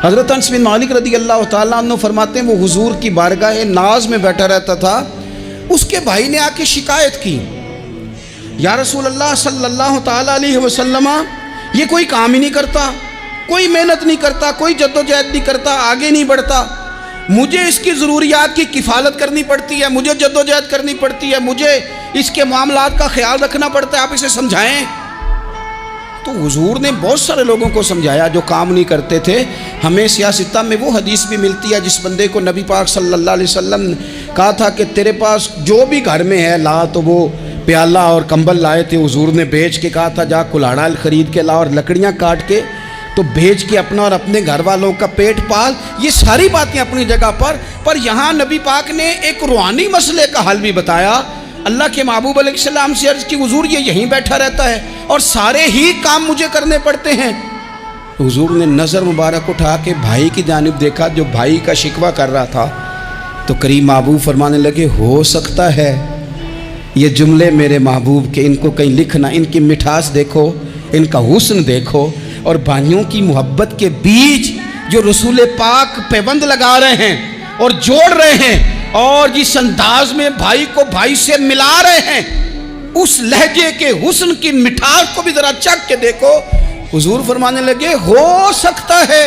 حضرت انس بن مالک رضی اللہ تعالیٰ عنہ فرماتے ہیں وہ حضور کی بارگاہ ناز میں بیٹھا رہتا تھا، اس کے بھائی نے آ کے شکایت کی، یا رسول اللہ صلی اللہ تعالیٰ علیہ وسلم یہ کوئی کام ہی نہیں کرتا، کوئی محنت نہیں کرتا، کوئی جدوجہد نہیں کرتا، آگے نہیں بڑھتا، مجھے اس کی ضروریات کی کفالت کرنی پڑتی ہے، مجھے جدوجہد کرنی پڑتی ہے، مجھے اس کے معاملات کا خیال رکھنا پڑتا ہے، آپ اسے سمجھائیں۔ تو حضور نے بہت سارے لوگوں کو سمجھایا جو کام نہیں کرتے تھے۔ ہمیں سیاستہ میں وہ حدیث بھی ملتی ہے جس بندے کو نبی پاک صلی اللہ علیہ وسلم نے کہا تھا کہ تیرے پاس جو بھی گھر میں ہے لا، تو وہ پیالہ اور کمبل لائے تھے، حضور نے بیچ کے کہا تھا جا کلاڑا خرید کے لا اور لکڑیاں کاٹ کے تو بیچ کے اپنا اور اپنے گھر والوں کا پیٹ پال۔ یہ ساری باتیں اپنی جگہ پر یہاں نبی پاک نے ایک روحانی مسئلے کا حل بھی بتایا۔ اللہ کے محبوب علیہ السلام سے عرض کی حضور یہ یہیں بیٹھا رہتا ہے اور سارے ہی کام مجھے کرنے پڑتے ہیں۔ حضور نے نظر مبارک اٹھا کے بھائی کی جانب دیکھا جو بھائی کا شکوہ کر رہا تھا، تو کریم محبوب فرمانے لگے ہو سکتا ہے یہ جملے میرے محبوب کے، ان کو کہیں لکھنا، ان کی مٹھاس دیکھو، ان کا حسن دیکھو، اور بھائیوں کی محبت کے بیچ جو رسول پاک پیوند لگا رہے ہیں اور جوڑ رہے ہیں اور جس انداز میں بھائی کو بھائی سے ملا رہے ہیں، اس لہجے کے حسن کی مٹھاس کو بھی ذرا چکھ کے دیکھو۔ حضور فرمانے لگے ہو سکتا ہے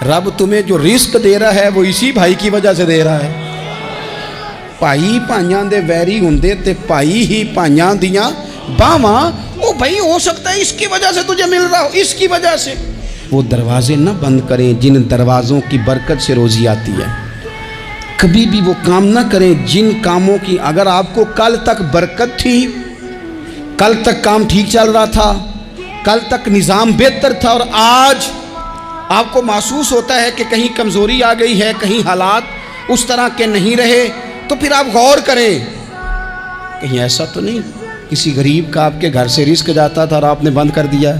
رب تمہیں جو رزق دے رہا ہے وہ اسی بھائی کی وجہ سے دے رہا ہے۔ بھائی پائیاں دے ویری ہوندے تے بھائی ہی پائیاں دیاں باواں، او بھائی ہو سکتا ہے اس کی وجہ سے تجھے مل رہا ہو، اس کی وجہ سے۔ وہ دروازے نہ بند کریں جن دروازوں کی برکت سے روزی آتی ہے، کبھی بھی وہ کام نہ کریں جن کاموں کی اگر آپ کو کل تک برکت تھی، کل تک کام ٹھیک چل رہا تھا، کل تک نظام بہتر تھا، اور آج آپ کو محسوس ہوتا ہے کہ کہیں کمزوری آ گئی ہے، کہیں حالات اس طرح کے نہیں رہے، تو پھر آپ غور کریں کہیں ایسا تو نہیں کسی غریب کا آپ کے گھر سے رزق جاتا تھا اور آپ نے بند کر دیا،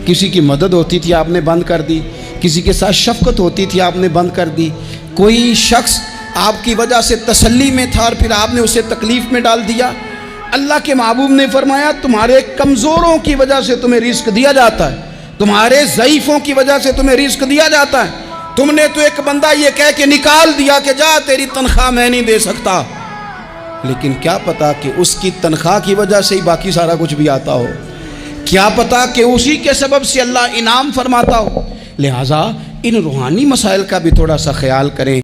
کسی کی مدد ہوتی تھی آپ نے بند کر دی، کسی کے ساتھ شفقت ہوتی تھی آپ نے بند کر دی، کوئی شخص آپ کی وجہ سے تسلی میں تھا اور پھر آپ نے اسے تکلیف میں ڈال دیا۔ اللہ کے محبوب نے فرمایا تمہارے کمزوروں کی وجہ سے تمہیں رزق دیا جاتا ہے، تمہارے ضعیفوں کی وجہ سے تمہیں رزق دیا جاتا ہے۔ تم نے تو ایک بندہ یہ کہہ کے نکال دیا کہ جا تیری تنخواہ میں نہیں دے سکتا، لیکن کیا پتا کہ اس کی تنخواہ کی وجہ سے ہی باقی سارا کچھ بھی آتا ہو، کیا پتا کہ اسی کے سبب سے اللہ انعام فرماتا ہو۔ لہٰذا ان روحانی مسائل کا بھی تھوڑا سا خیال کریں۔